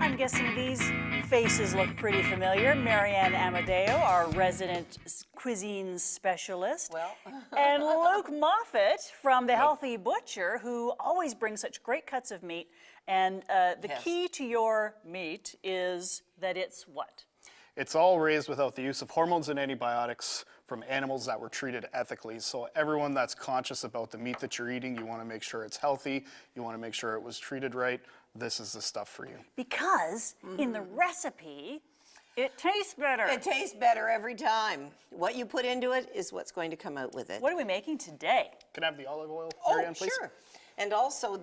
I'm guessing these faces look pretty familiar. Mary Ann Amodeo, our resident cuisine specialist. Well. And Luke Moffat from The Healthy Butcher, who always brings such great cuts of meat. And the key to your meat is that it's what? It's all raised without the use of hormones and antibiotics from animals that were treated ethically. So everyone that's conscious about the meat that you're eating, you want to make sure it's healthy, you want to make sure it was treated right, this is the stuff for you. Because in the recipe, it tastes better. It tastes better every time. What you put into it is what's going to come out with it. What are we making today? Can I have the olive oil, Oh, Mary Ann, please? sure. And also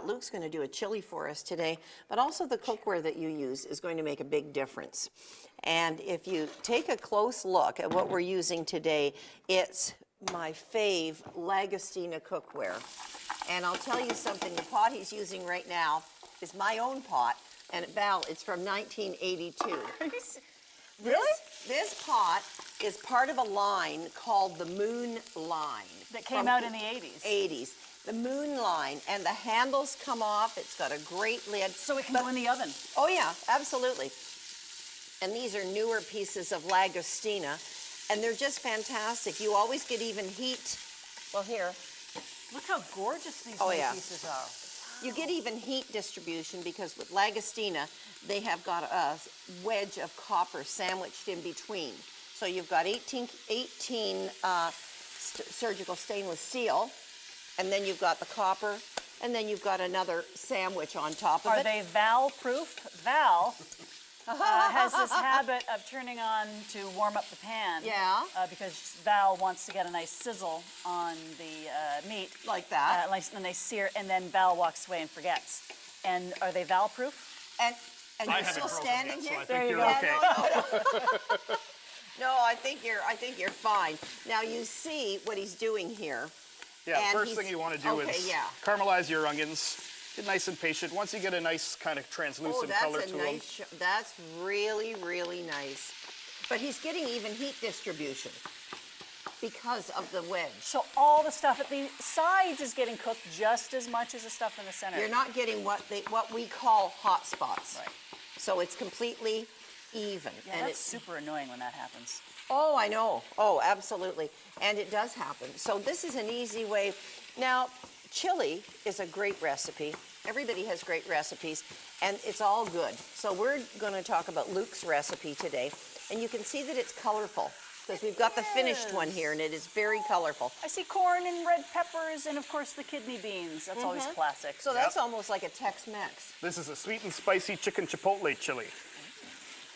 Luke's going to do a chili for us today, but also the cookware that you use is going to make a big difference. And if you take a close look at what we're using today, it's my fave Lagostina cookware. And I'll tell you something, the pot he's using right now is my own pot, and Val, it's from 1982. Really? This pot is part of a line called the Moon Line. That came out in the 80s. 80s. The Moon Line, and the handles come off. It's got a great lid. So it can go in the oven. Oh yeah, absolutely. And these are newer pieces of Lagostina, and they're just fantastic. You always get even heat. Well, here. Look how gorgeous these pieces are. You get even heat distribution because with Lagostina, they have got a wedge of copper sandwiched in between. So you've got 18 surgical stainless steel, and then you've got the copper, and then you've got another sandwich on top of it. Are they Val-proof? Val has this habit of turning on to warm up the pan. Yeah. Because Val wants to get a nice sizzle on the meat. Like that. Like a nice sear, and then Val walks away and forgets. And are they Val-proof? And I you're haven't still broken standing yet, so here? I There think you you're go. okay. No, I think you're fine. Now you see what he's doing here. Yeah, And first thing you want to do is caramelize your onions. Get nice and patient. Once you get a nice kind of translucent color to them. That's really, really nice. But he's getting even heat distribution because of the wedge. So all the stuff at the sides is getting cooked just as much as the stuff in the center. You're not getting what we call hot spots. Right. So it's completely even. Yeah, and that's it's super annoying when that happens. Oh, I know. Oh, absolutely. And it does happen. So this is an easy way. Now, chili is a great recipe. Everybody has great recipes, and it's all good. So we're going to talk about Luke's recipe today. And you can see that it's colorful because we've got the finished one here, and it is very colorful. I see corn and red peppers and, of course, the kidney beans. That's always classic. So that's almost like a Tex-Mex. This is a sweet and spicy chicken chipotle chili.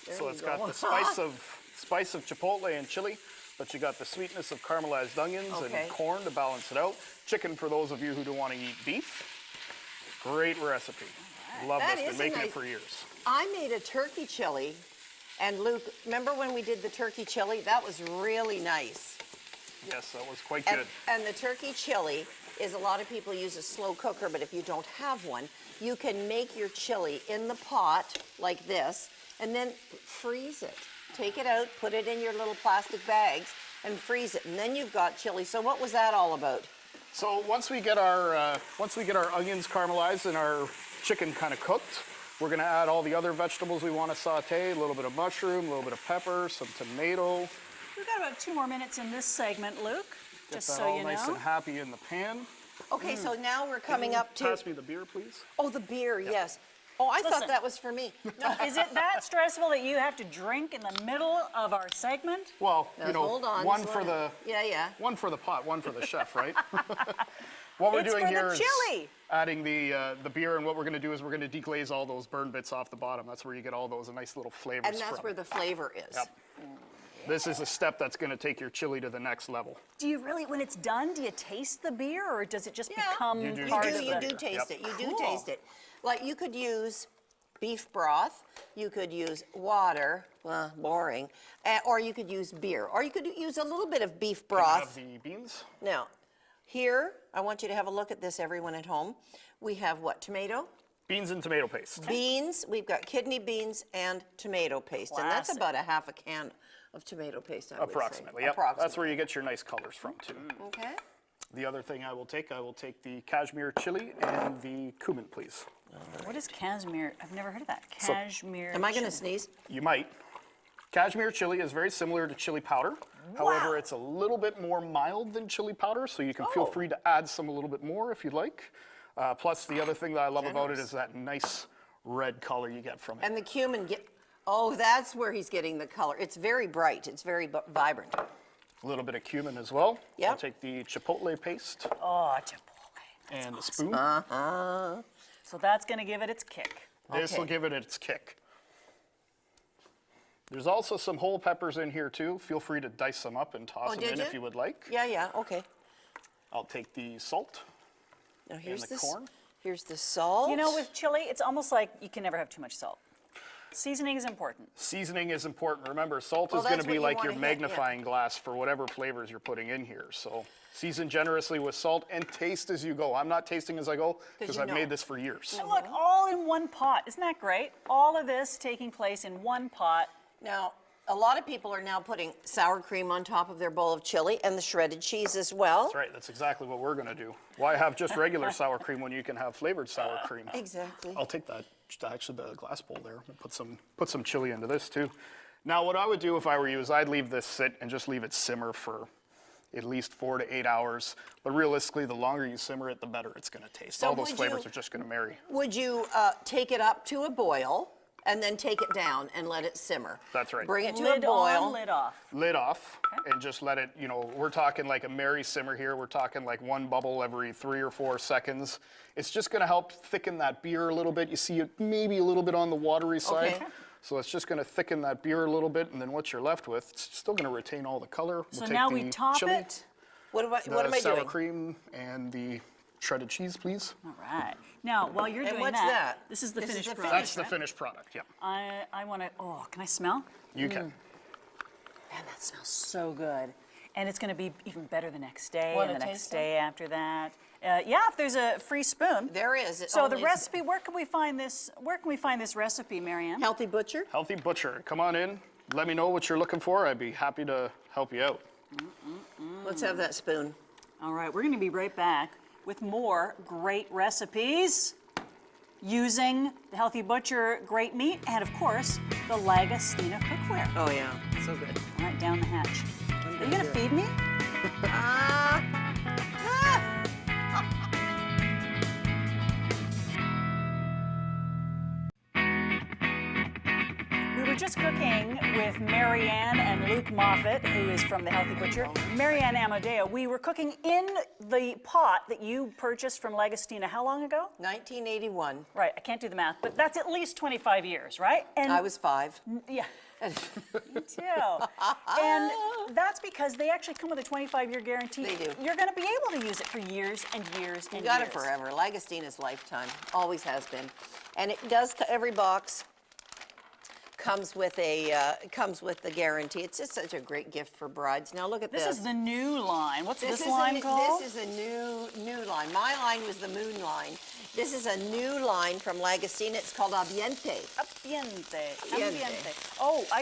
So it's got the spice of chipotle and chili, but you got the sweetness of caramelized onions and corn to balance it out. Chicken for those of you who don't want to eat beef. Great recipe. Love this. Been making it for years. I made a turkey chili, and Luke, remember when we did the turkey chili? That was really nice. Yes, that was quite good. And the turkey chili is, a lot of people use a slow cooker, but if you don't have one, you can make your chili in the pot like this, and then freeze it. Take it out, put it in your little plastic bags, and freeze it. And then you've got chili. So what was that all about? So once we get our onions caramelized and our chicken kind of cooked, we're going to add all the other vegetables we want to saute. A little bit of mushroom, a little bit of pepper, some tomato. We've got about 2 more minutes in this segment, Luke. Get just that so all you nice know. and happy in the pan. Okay, so now we're coming up to... Pass me the beer, please. Oh, the beer, yes. Oh, I thought that was for me. Is it that stressful that you have to drink in the middle of our segment? Well, Now, you know, hold on, one slow for down. the one for the pot, one for the chef, right? What we're It's doing for the here is chili. adding the beer, and what we're going to do is we're going to deglaze all those burn bits off the bottom. That's where you get all those nice little flavors And that's from. where the flavor is. Yep. This is a step that's going to take your chili to the next level. Do you really, when it's done, do you taste the beer, or does it just Yeah. become You do part taste of You the... do taste it. You do Cool. taste it. Like you could use beef broth, you could use water, boring, or you could use beer, or you could use a little bit of beef Can I broth. have the beans? Now, here, I want you to have a look at this, everyone at home. We have what, tomato? Beans and tomato paste. Beans, we've got kidney beans and tomato paste, and that's Classic. about a half a can of tomato paste, I would say. Approximately, yep. Approximately. That's where you get your nice colors from, too. Okay. The other thing I will take the cashmere chili and the cumin, please. What is cashmere? I've never heard of that. Cashmere. Am I going to chili. sneeze? You might. Cashmere chili is very similar to chili powder. However, it's a little bit more mild than chili powder, so you can feel free to add some a little bit more if you'd like. Plus, the other thing that I love about it is that nice red color you get from it. And the cumin, oh, that's where he's getting the color. It's very bright. It's very vibrant. A little bit of cumin as well. Yep. I'll take the chipotle paste Oh, chipotle. and a spoon. So that's going to give it its kick. This will give it its kick. There's also some whole peppers in here too. Feel free to dice them up and toss them in if you would like. Yeah, okay. I'll take the salt Now and here's the corn. Here's the salt. You know, with chili, it's almost like you can never have too much salt. Seasoning is important. Seasoning is important. Remember, salt is going that's to what be you like your wanna hit, yeah. magnifying glass for whatever flavors you're putting in here. So season generously with salt and taste as you go. I'm not tasting as I go because you I've know. made this for years. And look, all in one pot. Isn't that great? All of this taking place in one pot. Now, a lot of people are now putting sour cream on top of their bowl of chili and the shredded cheese as well. That's right. That's exactly what we're going to do. Why have just regular sour cream when you can have flavored sour cream? Exactly. I'll take that, actually the glass bowl there. We'll put some chili into this too. Now what I would do if I were you is I'd leave this sit and just leave it simmer for at least 4 to 8 hours. But realistically, the longer you simmer it, the better it's going to taste. So all those would flavors you- are just going to marry. Would you take it up to a boil and then take it down and let it simmer? That's right. Bring it to Lid a boil. on, lid off. Lid off and just let it, we're talking like a Mary simmer here. We're talking like one bubble every 3 or 4 seconds. It's just going to help thicken that beer a little bit. You see it maybe a little bit on the watery side. Okay. So it's just going to thicken that beer a little bit, and then what you're left with, it's still going to retain all the color. So now we top chili, it. What am I sour doing? cream, and the shredded cheese, please. All right. Now, while you're And doing what's that, that? this is the This is finished the product. That's the right? finished product, yeah. I want to, can I smell? You can. Man, that smells so good. And it's going to be even better the next day Wanna and the next taste day after that. Yeah, if there's a free spoon. There is. It So the only- recipe, where can we find this recipe, Mary Ann? Healthy Butcher? Healthy Butcher, come on in. Let me know what you're looking for. I'd be happy to help you out. Let's have that spoon. All right, we're going to be right back with more great recipes using the Healthy Butcher great meat and, of course, the Lagostina cookware. Oh, yeah. So good. All right, down the hatch. Are you going to feed me? We were just cooking with Mary Ann and Luke Moffat, who is from the Healthy Butcher. Mary Ann Amodeo, we were cooking in the pot that you purchased from Lagostina how long ago? 1981. Right, I can't do the math, but that's at least 25 years, right? And I was 5. yeah. Me too. And that's because they actually come with a 25-year guarantee. They do. You're going to be able to use it for years and years and You got years. it forever. Lagostina's lifetime. Always has been. And it does, every box comes with the guarantee. It's just such a great gift for brides. Now look at this. This is the new line. What's this is line called? This is a new line. My line was the moon line. This is a new line from Lagostina. It's called Ambiente. Ambiente. Ambiente. Oh, I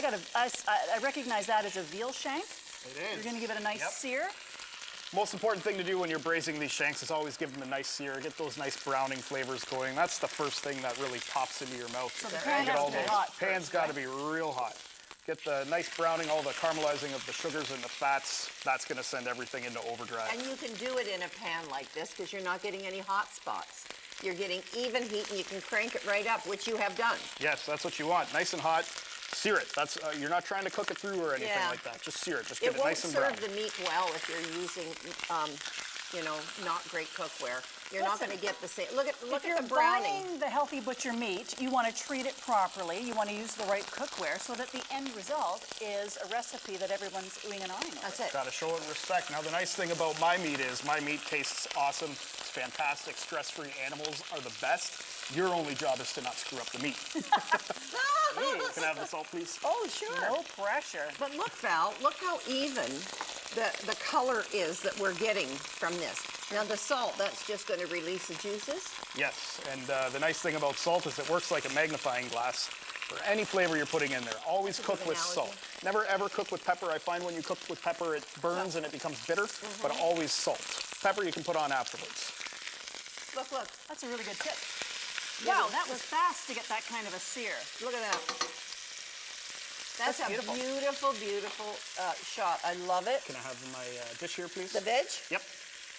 recognize that as a veal shank. It is. You're going to give it a nice Yep. sear. Most important thing to do when you're braising these shanks is always give them a nice sear, get those nice browning flavors going. That's the first thing that really pops into your mouth. So the pan Get has all to be those- hot Pan's first, got to right? be real hot. Get the nice browning, all the caramelizing of the sugars and the fats. That's going to send everything into overdrive. And you can do it in a pan like this because you're not getting any hot spots. You're getting even heat and you can crank it right up, which you have done. Yes, that's what you want. Nice and hot. Sear it. That's you're not trying to cook it through or anything Yeah. like that. Just sear it. Just give It it won't nice and brown. serve the meat well if you're using, not great cookware. You're not Listen, going to get the same. Look If at you're the browning. buying the Healthy Butcher meat, you want to treat it properly. You want to use the right cookware so that the end result is a recipe that everyone's oohing and eyeing over. That's it. Got to show it respect. Now, the nice thing about my meat is my meat tastes awesome. It's fantastic. Stress-free animals are the best. Your only job is to not screw up the meat. Can I have the salt, please? Oh, sure. No pressure. But look, Val, look how even the color is that we're getting from this. Now the salt, that's just going to release the juices. Yes, and the nice thing about salt is it works like a magnifying glass for any flavor you're putting in there. Always That's a cook good with analogy. salt. Never ever cook with pepper. I find when you cook with pepper, it burns and it becomes bitter, but always salt. Pepper you can put on afterwards. Look, look. That's a really good tip. Wow, that was fast to get that kind of a sear. Look at that. That's a beautiful. beautiful, beautiful shot. I love it. Can I have my dish here, please? The veg? Yep.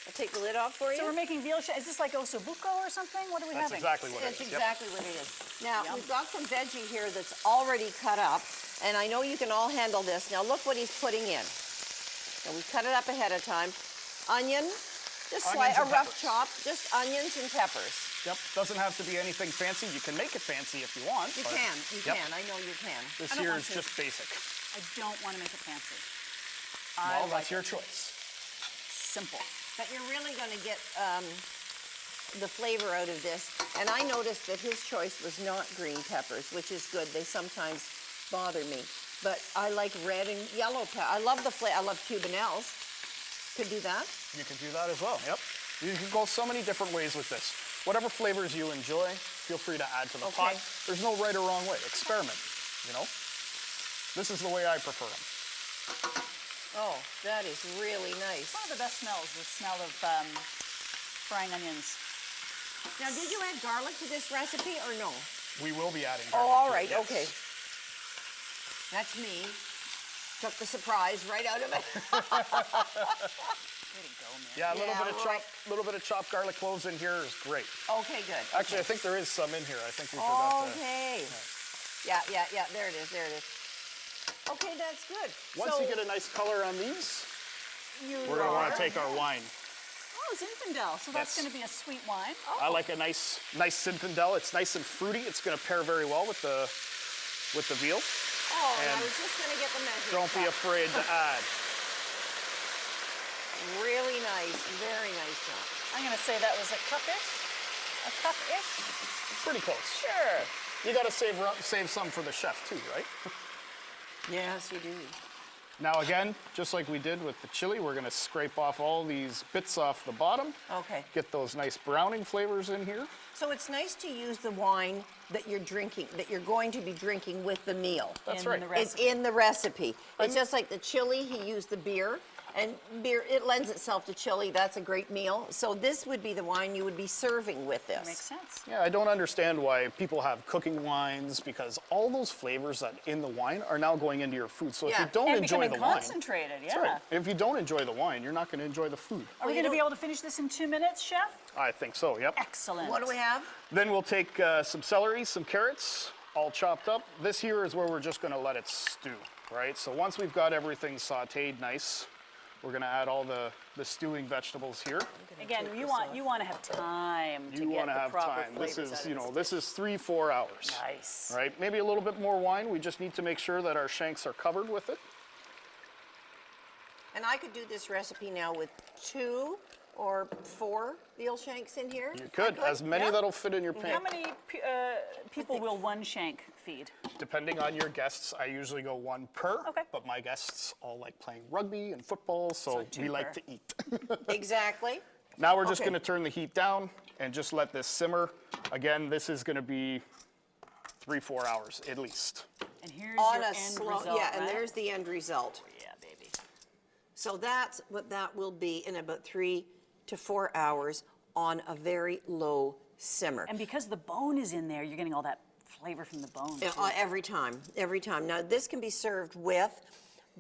I'll take the lid off for you. So we're making veal shank. Is this like ossobuco or something? What are we That's having? exactly what it That's is. Yep. exactly what it is. Now, Yum. we've got some veggie here that's already cut up, and I know you can all handle this. Now, look what he's putting in. Now, we've cut it up ahead of time. Onion, just Onions a and rough peppers. chop, just onions and peppers. Yep. Doesn't have to be anything fancy. You can make it fancy if you want. You but can, you Yep. can. I know you can. This I don't here want is to. just basic. I don't want to make it fancy. Well, I like that's your it choice. simple. But you're really going to get the flavor out of this. And I noticed that his choice was not green peppers, which is good. They sometimes bother me. But I like red and yellow pepper. I love the flavor. I love cubanelles. Could do that. You can do that as well. Yep. You can go so many different ways with this. Whatever flavors you enjoy, feel free to add to the pot. There's no right or wrong way. Experiment, you know? This is the way I prefer them. Oh, that is really nice. One of the best smells, the smell of frying onions. Now, did you add garlic to this recipe or no? We will be adding Oh, garlic all to it, right, yes. okay. That's me. Took the surprise right out of it. Way to go, man. Yeah, a little Yeah, bit of right. chopped garlic cloves in here is great. Okay, good. Actually, I think there is some in here. I think we forgot to. Okay. Yeah, there it is, there it is. Okay, that's good. Once So you get a nice color on these, you we're going to want are- to take our wine. Oh, Zinfandel. So that's Yes. going to be a sweet wine. I like a nice Zinfandel. It's nice and fruity. It's going to pair very well with the veal. Oh, and I And was just going to get the measure. Don't be afraid to add. Really nice, very nice job. I'm going to say that was a cup-ish. A cup-ish? Pretty close. Sure. You got to save some for the chef too, right? Yes, you do. Now again, just like we did with the chili, we're going to scrape off all these bits off the bottom. Okay. Get those nice browning flavors in here. So it's nice to use the wine that you're drinking, that you're going to be drinking with the meal. That's In right. the It's recipe. in the recipe. It's just like the chili, he used the beer. And beer, it lends itself to chili. That's a great meal. So this would be the wine you would be serving with this. Makes sense. Yeah, I don't understand why people have cooking wines because all those flavors that in the wine are now going into your food. So if Yeah. you don't And enjoy becoming the wine, concentrated, yeah. that's right. If you don't enjoy the wine, you're not going to enjoy the food. Are we you going to be don't- able to finish this in 2 minutes, Chef? I think so. Yep. Excellent. What do we have? Then we'll take some celery, some carrots, all chopped up. This here is where we're just going to let it stew, right? So once we've got everything sautéed nice, we're going to add all the stewing vegetables here. Again, you want to have time to You get want to the have proper time. This flavors out is, of you know, this. this is 3-4 hours. Nice. Right? Maybe a little bit more wine. We just need to make sure that our shanks are covered with it. And I could do this recipe now with 2 or 4 veal shanks in here. You could, as many yeah. that'll fit in your pan. How many people will one shank feed? Depending on your guests, I usually go 1 per. Okay. But my guests all like playing rugby and football, so two we like per. to eat. Exactly. Now we're just Okay. going to turn the heat down and just let this simmer. Again, this is going to be 3-4 hours at least. And here's On your a end slow, result, yeah, and right? there's the end result. Yeah, baby. So that's what that will be in about 3 to 4 hours on a very low simmer. And because the bone is in there, you're getting all that flavor from the bone. Yeah, too. every time, every time. Now, this can be served with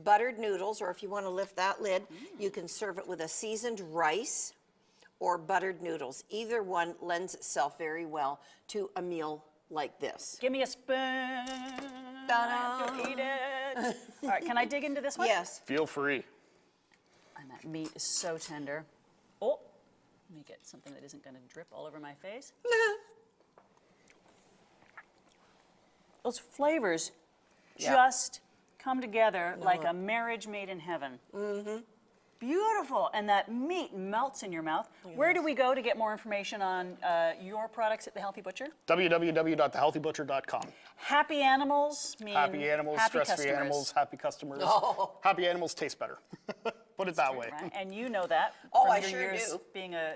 buttered noodles, or if you want to lift that lid, you can serve it with a seasoned rice or buttered noodles. Either one lends itself very well to a meal like this. Give me a spoon. Ta-da. Go eat it. All right, can I dig into this one? Yes. Feel free. And that meat is so tender. Oh, let me get something that isn't going to drip all over my face. Those flavors just come together like a marriage made in heaven. Mm-hmm. Beautiful. And that meat melts in your mouth. Where do we go to get more information on your products at The Healthy Butcher? www.thehealthybutcher.com. Happy animals mean Happy animals, happy stress-free customers. animals, happy customers. Oh. Happy animals taste better. Put it that way. Right? And you know that Oh, from I your sure years do. being a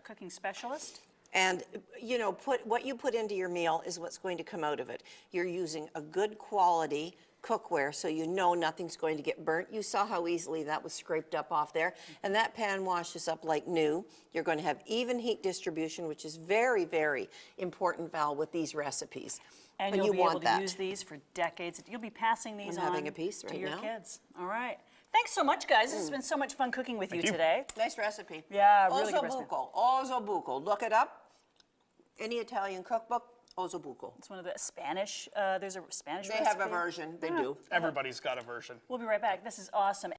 cooking specialist. And, you know, what you put into your meal is what's going to come out of it. You're using a good quality cookware, so you know nothing's going to get burnt. You saw how easily that was scraped up off there. And that pan washes up like new. You're going to have even heat distribution, which is very, very important, Val, with these recipes. And you'll be able to use these for decades. You'll be passing these I'm on having a piece to right your now. kids. All right. Thanks so much, guys. This has been so much fun cooking with you you. today. Nice recipe. Yeah, really good recipe. Ossobuco. Look it up. Any Italian cookbook, ossobuco. It's one of the Spanish, there's a Spanish They recipe. have a version. They do. Everybody's got a version. We'll be right back. This is awesome.